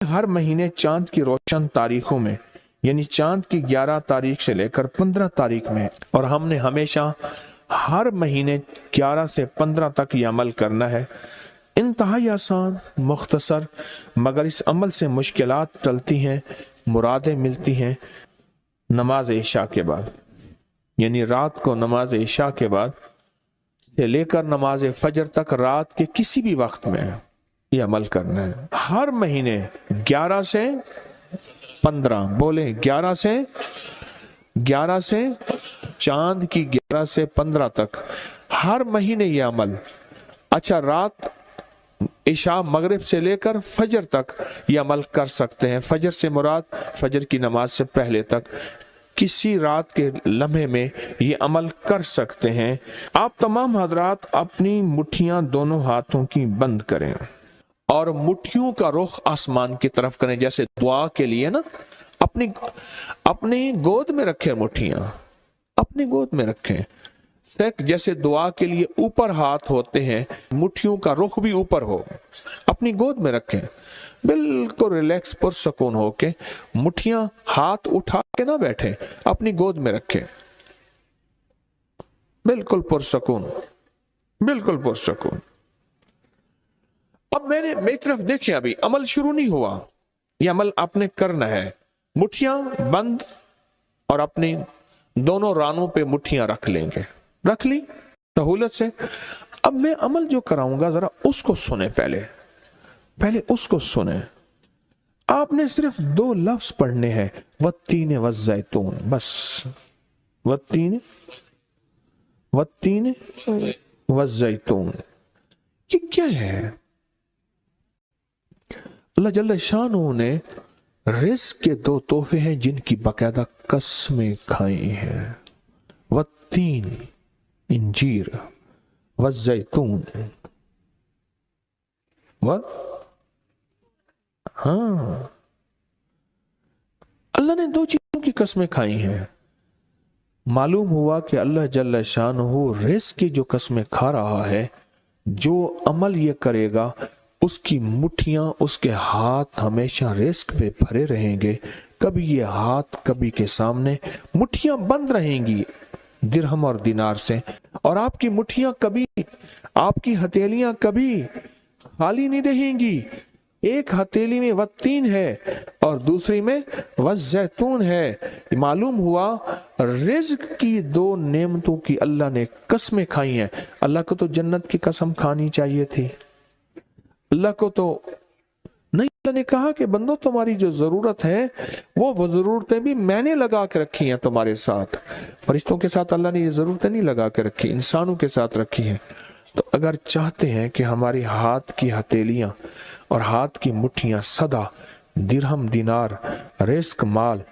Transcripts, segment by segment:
हर महीने चांद की रोशन तारीखों में, यानी चांद की 11 तारीख से लेकर 15 तारीख में, और हमने हमेशा हर महीने 11 से 15 तक ये अमल करना है। इंतहाई आसान, मुख्तसर, मगर इस अमल से मुश्किलात टलती हैं, मुरादें मिलती हैं। नमाज इशा के बाद, यानी रात को नमाज इशा के बाद से लेकर नमाज फजर तक रात के किसी भी वक्त में ये अमल करना है। हर महीने 11 से 15, बोले 11 से चांद की 11 से 15 तक हर महीने ये अमल। अच्छा, रात इशा मगरिब से लेकर फजर तक ये अमल कर सकते हैं। फजर से मुराद फजर की नमाज से पहले तक, किसी रात के लम्हे में ये अमल कर सकते हैं। आप तमाम हजरात अपनी मुट्ठियां दोनों हाथों की बंद करें और मुट्ठियों का रुख आसमान की तरफ करें, जैसे दुआ के लिए ना अपनी गोद में रखें, मुट्ठियां अपनी गोद में रखें। जैसे दुआ के लिए ऊपर हाथ होते हैं, मुट्ठियों का रुख भी ऊपर हो, अपनी गोद में रखें। बिल्कुल रिलैक्स पुरसकून होके, मुट्ठियां हाथ उठा के ना बैठे, अपनी गोद में रखें, बिल्कुल पुरसकून, बिल्कुल पुरसकून। अब मेरी तरफ देखिए, अभी अमल शुरू नहीं हुआ, यह अमल आपने करना है। मुट्ठियां बंद और अपनी दोनों रानों पे मुट्ठियां रख लेंगे, रख ली सहूलत से। अब मैं अमल जो कराऊंगा जरा उसको सुने, पहले उसको सुने। आपने सिर्फ 2 लफ्ज पढ़ने हैं, वत्तीन वज़ैतून, बस वत्तीन वज़ैतून। ये क्या है? अल्लाह जल्ल शानहू ने रिज़्क़ के 2 तोहफे हैं जिनकी बाकायदा कसमें खाई हैं। वत्तीन इंजीर, वज़ैतून, हाँ, अल्लाह ने 2 चीजों की कसमें खाई हैं। मालूम हुआ कि अल्लाह जल्ल शानहू रिज़्क़ की जो कसमें खा रहा है, जो अमल ये करेगा उसकी मुट्ठियां, उसके हाथ हमेशा रिज़्क़ पे भरे रहेंगे। कभी ये हाथ कभी के सामने, मुट्ठियां बंद रहेंगी दिरहम और दिनार से, और आपकी मुट्ठियां कभी, आपकी हथेलियां कभी खाली नहीं रहेंगी। एक हथेली में वत्तीन है और दूसरी में वज़ैतून है। मालूम हुआ रिज़्क़ की 2 नेमतों की अल्लाह ने कसमें खाई हैं। अल्लाह को तो जन्नत की कसम खानी चाहिए थी, अल्लाह को तो नहीं। अल्लाह ने कहा कि बंदो, तुम्हारी जो जरूरत है वो जरूरतें भी मैंने लगा के रखी हैं तुम्हारे साथ। फरिश्तों के साथ अल्लाह ने ये जरूरतें नहीं लगा के रखी, इंसानों के साथ रखी हैं। तो अगर चाहते हैं कि हमारी हाथ की हथेलियां और हाथ की मुट्ठियां सदा दिरहम, दिनार, रिज़्क़ माल,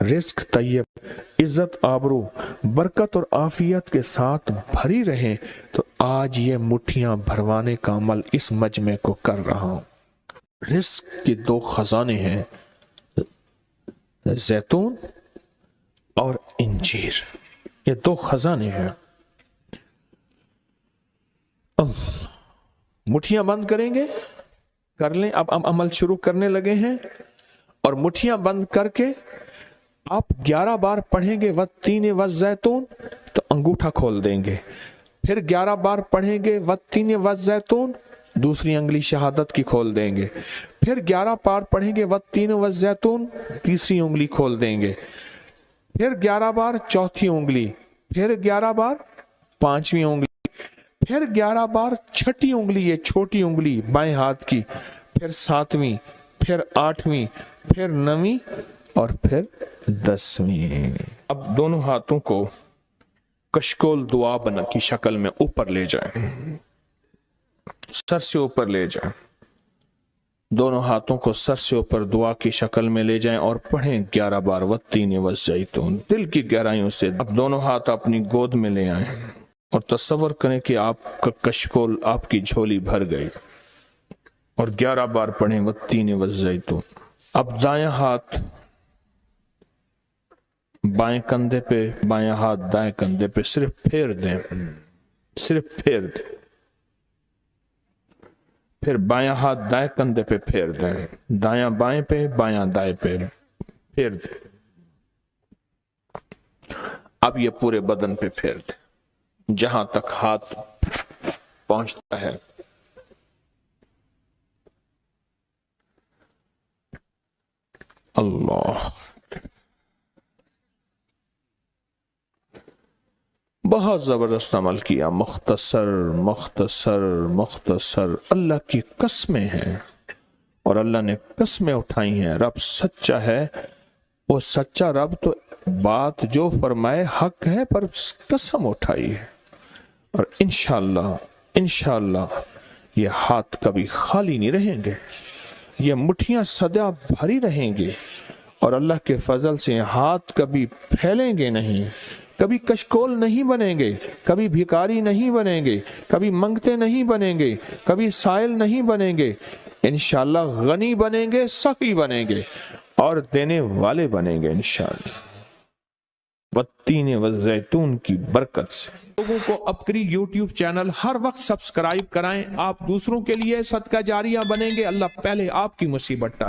रिज़्क़ तैयब, इज्जत, आबरू, बरकत और आफियत के साथ भरी रहें, तो आज ये मुट्ठियां भरवाने का अमल इस मजमे को कर रहा हूं। रिज़्क़ के 2 खजाने हैं, जैतून और इंजीर, ये 2 खजाने हैं। मुट्ठियां बंद करेंगे, कर लें। अब अमल शुरू करने लगे हैं, और मुट्ठियां बंद करके आप 11 बार पढ़ेंगे वत्तीन वज़ैतून, तो अंगूठा खोल देंगे। फिर 11 बार पढ़ेंगे वत्तीन वज़ैतून, दूसरी अंगुली शहादत की खोल देंगे। फिर 11 बार पढ़ेंगे वत्तीन वज़ैतून, तीसरी उंगली खोल देंगे। फिर 11 बार चौथी उंगली, फिर 11 बार पांचवी उंगली, फिर 11 बार छठी उंगली, ये छोटी उंगली बाएं हाथ की, फिर 7वीं, फिर 8वीं, फिर 9वीं और फिर 10वीं। अब दोनों हाथों को कशकोल दुआ बना की शक्ल में ऊपर ले जाएं, सर से ऊपर ले जाएं। दोनों हाथों को सर से ऊपर दुआ की शक्ल में ले जाएं और पढ़ें 11 बार वत्तीन वज़ैतून, दिल की गहराइयों से। अब दोनों हाथ अपनी गोद में ले आएं और तसव्वुर करें कि आपका कशकोल, आपकी झोली भर गई, और 11 बार पढ़ें वत्तीन वज़ैतून। अब दायां हाथ बाएं कंधे पे, बायां हाथ दाएं कंधे पे, सिर्फ फेर दें, सिर्फ फेर दें। پھر بایاں ہاتھ دائیں کندھے پہ پھیر دیں، دایاں بائیں پہ، بایاں دائیں پہ پھیر دیں۔ اب یہ پورے بدن پہ پھیر دیں جہاں تک ہاتھ پہنچتا ہے۔ اللہ، بہت زبردست عمل کیا، مختصر مختصر مختصر۔ اللہ کی قسمیں ہیں اور اللہ نے قسمیں اٹھائی ہیں۔ رب سچا ہے، وہ سچا رب تو بات جو فرمائے حق ہے، پر قسم اٹھائی ہے۔ اور انشاءاللہ یہ ہاتھ کبھی خالی نہیں رہیں گے، یہ مٹھیاں سدا بھری رہیں گے، اور اللہ کے فضل سے ہاتھ کبھی پھیلیں گے نہیں، کبھی کشکول نہیں بنیں گے، کبھی بھکاری نہیں بنیں گے، کبھی منگتے نہیں بنیں گے، کبھی سائل نہیں بنیں گے، انشاءاللہ غنی بنیں گے، سخی بنیں گے اور دینے والے بنیں گے انشاءاللہ، والتین والزیتون کی برکت سے۔ لوگوں کو اپکری یوٹیوب چینل ہر وقت سبسکرائب کرائیں، آپ دوسروں کے لیے صدقہ جاریہ بنیں گے، اللہ پہلے آپ کی مصیبت ٹالے۔